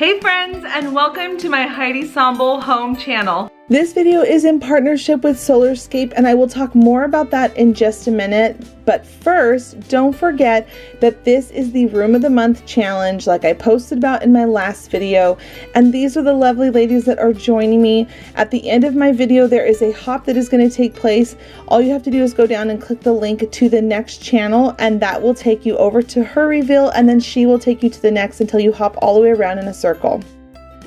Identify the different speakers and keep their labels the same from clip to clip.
Speaker 1: Hey friends, and welcome to my Heidi Sonboul home channel.
Speaker 2: This video is in partnership with Solarscape, and I will talk more about that in just a minute. But first, don't forget that this is the Room of the Month challenge like I posted about in my last video. And these are the lovely ladies that are joining me. At the end of my video, there is a hop that is going to take place. All you have to do is go down and click the link to the next channel, and that will take you over to her reveal, and then she will take you to the next until you hop all the way around in a circle.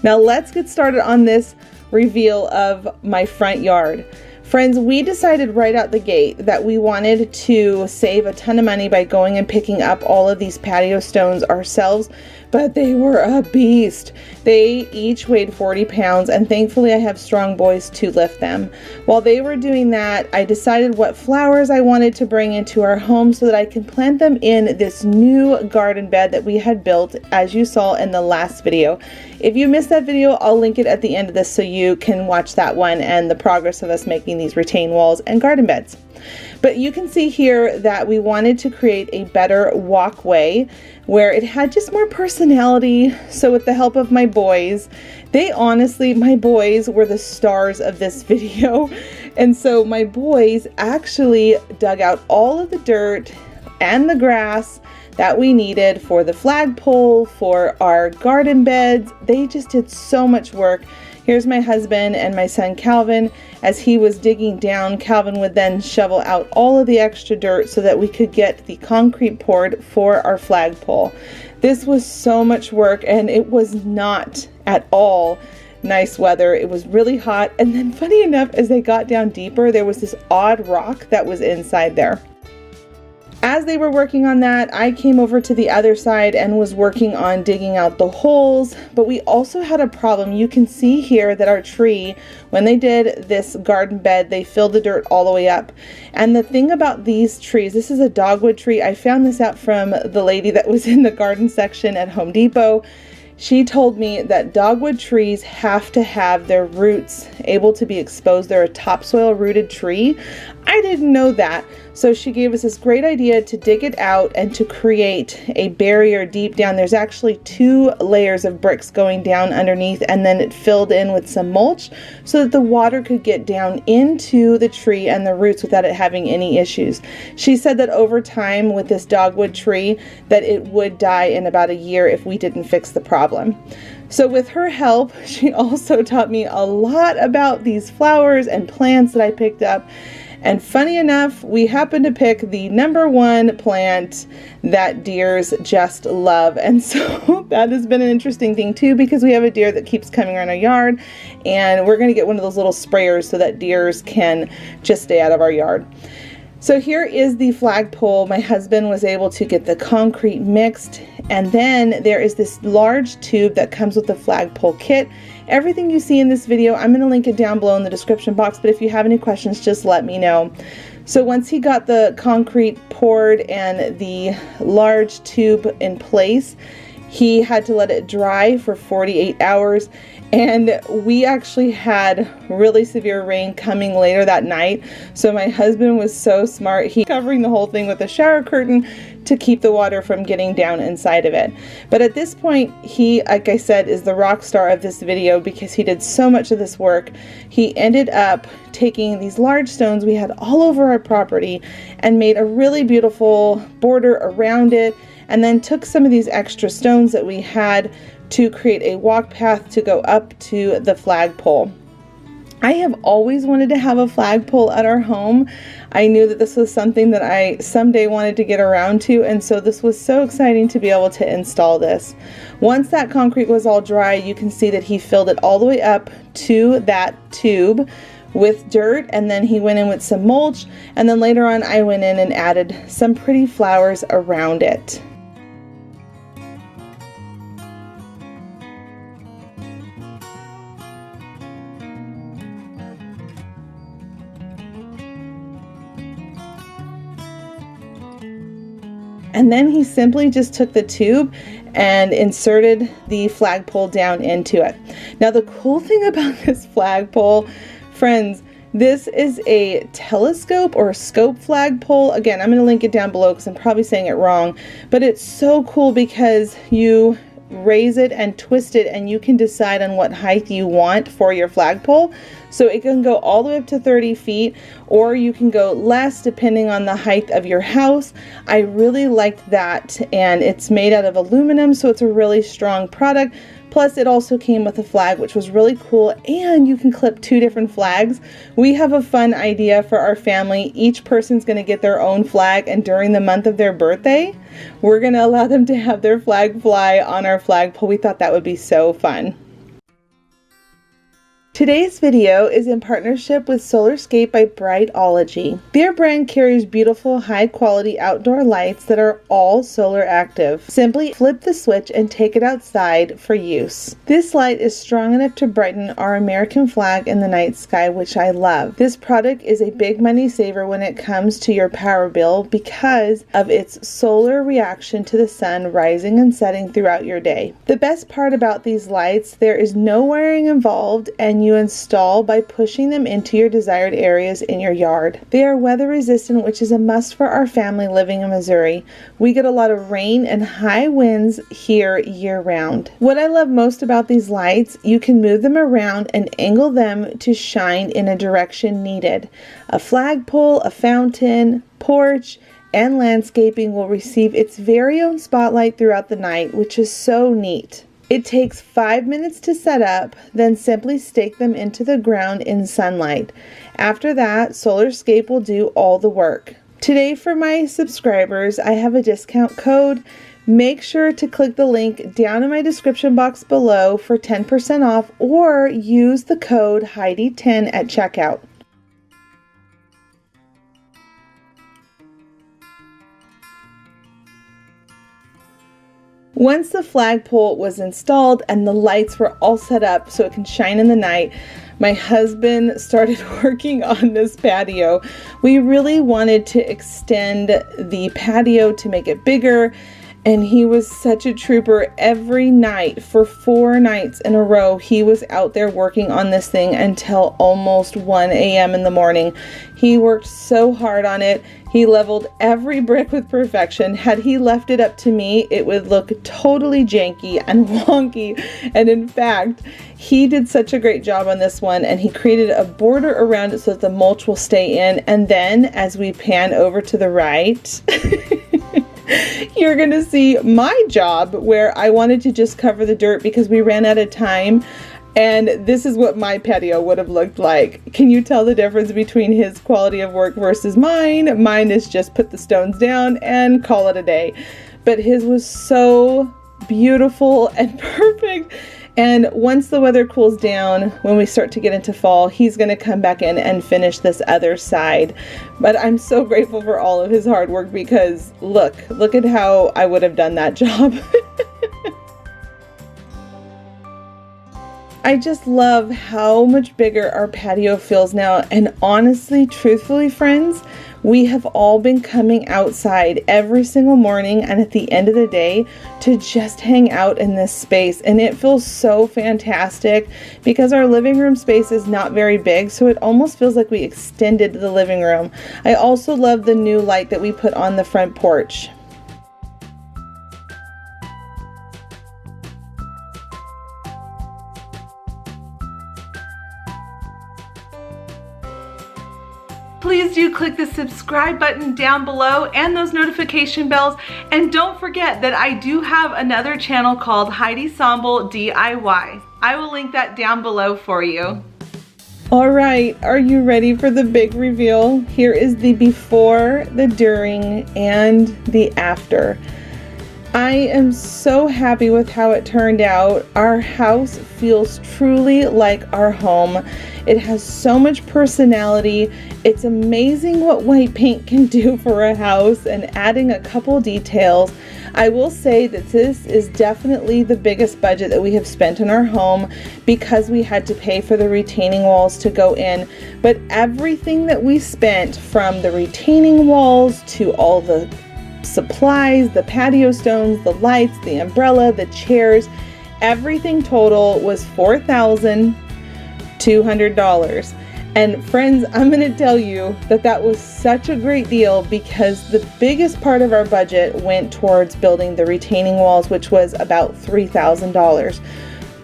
Speaker 2: Now let's get started on this reveal of my front yard. Friends, we decided right out the gate that we wanted to save a ton of money by going and picking up all of these patio stones ourselves, but they were a beast. They each weighed 40 pounds, and thankfully I have strong boys to lift them. While they were doing that, I decided what flowers I wanted to bring into our home so that I can plant them in this new garden bed that we had built, as you saw in the last video. If you missed that video, I'll link it at the end of this so you can watch that one and the progress of us making these retaining walls and garden beds. But you can see here that we wanted to create a better walkway where it had just more personality. So with the help of my boys, my boys were the stars of this video. And so my boys actually dug out all of the dirt and the grass that we needed for the flagpole, for our garden beds. They just did so much work. Here's my husband and my son Calvin. As he was digging down, Calvin would then shovel out all of the extra dirt so that we could get the concrete poured for our flagpole. This was so much work, and it was not at all nice weather. It was really hot, and then funny enough, as they got down deeper, there was this odd rock that was inside there. As they were working on that, I came over to the other side and was working on digging out the holes, but we also had a problem. You can see here that our tree, when they did this garden bed, they filled the dirt all the way up. And the thing about these trees, this is a dogwood tree. I found this out from the lady that was in the garden section at Home Depot. She told me that dogwood trees have to have their roots able to be exposed. They're a topsoil rooted tree. I didn't know that. So she gave us this great idea to dig it out and to create a barrier deep down. There's actually 2 layers of bricks going down underneath, and then it filled in with some mulch so that the water could get down into the tree and the roots without it having any issues. She said that over time with this dogwood tree that it would die in about a year if we didn't fix the problem. So with her help, she also taught me a lot about these flowers and plants that I picked up. And funny enough, we happened to pick the #1 plant that deers just love. And so that has been an interesting thing too, because we have a deer that keeps coming around our yard, and we're going to get one of those little sprayers so that deers can just stay out of our yard. So here is the flagpole. My husband was able to get the concrete mixed, and then there is this large tube that comes with the flagpole kit. Everything you see in this video, I'm going to link it down below in the description box, but if you have any questions, just let me know. So once he got the concrete poured and the large tube in place, he had to let it dry for 48 hours. And we actually had really severe rain coming later that night. So my husband was so smart. He covering the whole thing with a shower curtain to keep the water from getting down inside of it. But at this point, he, like I said, is the rock star of this video because he did so much of this work. He ended up taking these large stones we had all over our property and made a really beautiful border around it, and then took some of these extra stones that we had to create a walk path to go up to the flagpole. I have always wanted to have a flagpole at our home. I knew that this was something that I someday wanted to get around to, and so this was so exciting to be able to install this. Once that concrete was all dry, you can see that he filled it all the way up to that tube with dirt, and then he went in with some mulch, and then later on I went in and added some pretty flowers around it. And then he simply just took the tube and inserted the flagpole down into it. Now the cool thing about this flagpole, friends, this is a telescope or a scope flagpole. Again, I'm going to link it down below because I'm probably saying it wrong, but it's so cool because you raise it and twist it, and you can decide on what height you want for your flagpole. So it can go all the way up to 30 feet, or you can go less depending on the height of your house. I really liked that, and it's made out of aluminum, so it's a really strong product. Plus, it also came with a flag, which was really cool, and you can clip 2 different flags. We have a fun idea for our family. Each person's going to get their own flag, and during the month of their birthday, we're going to allow them to have their flag fly on our flagpole. We thought that would be so fun. Today's video is in partnership with Solarscape by Brightology. Their brand carries beautiful, high-quality outdoor lights that are all solar active. Simply flip the switch and take it outside for use. This light is strong enough to brighten our American flag in the night sky, which I love. This product is a big money saver when it comes to your power bill because of its solar reaction to the sun rising and setting throughout your day. The best part about these lights, there is no wiring involved, and you install by pushing them into your desired areas in your yard. They are weather resistant, which is a must for our family living in Missouri. We get a lot of rain and high winds here year round. What I love most about these lights, you can move them around and angle them to shine in a direction needed. A flagpole, a fountain, porch, and landscaping will receive its very own spotlight throughout the night, which is so neat. It takes 5 minutes to set up, then simply stake them into the ground in sunlight. After that, Solarscape will do all the work. Today for my subscribers, I have a discount code. Make sure to click the link down in my description box below for 10% off, or use the code Heidi10 at checkout. Once the flagpole was installed and the lights were all set up so it can shine in the night, my husband started working on this patio. We really wanted to extend the patio to make it bigger, and he was such a trooper. Every night for 4 nights in a row, he was out there working on this thing until almost 1 a.m. in the morning. He worked so hard on it. He leveled every brick with perfection. Had he left it up to me, it would look totally janky and wonky. And in fact, he did such a great job on this one, and he created a border around it so that the mulch will stay in. And then as we pan over to the right, you're gonna see my job where I wanted to just cover the dirt because we ran out of time. And this is what my patio would have looked like. Can you tell the difference between his quality of work versus mine? Mine is just put the stones down and call it a day. But his was so beautiful and perfect. And once the weather cools down, when we start to get into fall, he's going to come back in and finish this other side. But I'm so grateful for all of his hard work because look at how I would have done that job. I just love how much bigger our patio feels now, and honestly, truthfully, friends, we have all been coming outside every single morning and at the end of the day to just hang out in this space, and it feels so fantastic because our living room space is not very big, so it almost feels like we extended the living room. I also love the new light that we put on the front porch.
Speaker 1: Please do click the subscribe button down below and those notification bells. And don't forget that I do have another channel called Heidi Sonboul DIY. I will link that down below for you.
Speaker 2: All right, are you ready for the big reveal? Here is the before, the during, and the after. I am so happy with how it turned out. Our house feels truly like our home. It has so much personality. It's amazing what white paint can do for a house, and adding a couple details. I will say that this is definitely the biggest budget that we have spent on our home because we had to pay for the retaining walls to go in. But everything that we spent, from the retaining walls to all the supplies, the patio stones, the lights, the umbrella, the chairs, everything total was $4,200. And friends, I'm going to tell you that was such a great deal because the biggest part of our budget went towards building the retaining walls, which was about $3,000.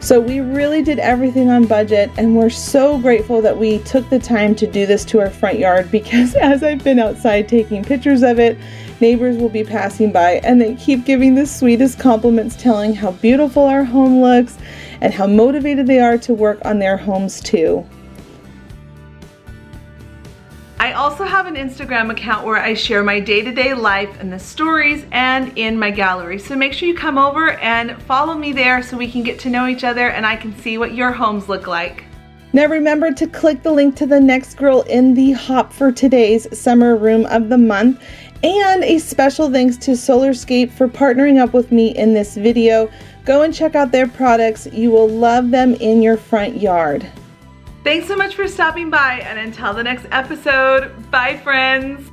Speaker 2: So we really did everything on budget, and we're so grateful that we took the time to do this to our front yard, because as I've been outside taking pictures of it, neighbors will be passing by and they keep giving the sweetest compliments, telling how beautiful our home looks and how motivated they are to work on their homes too.
Speaker 1: I also have an Instagram account where I share my day-to-day life and the stories and in my gallery. So make sure you come over and follow me there so we can get to know each other and I can see what your homes look like.
Speaker 2: Now remember to click the link to the next girl in the hop for today's summer room of the month. And a special thanks to Solarscape for partnering up with me in this video. Go and check out their products. You will love them in your front yard.
Speaker 1: Thanks so much for stopping by, and until the next episode, bye friends!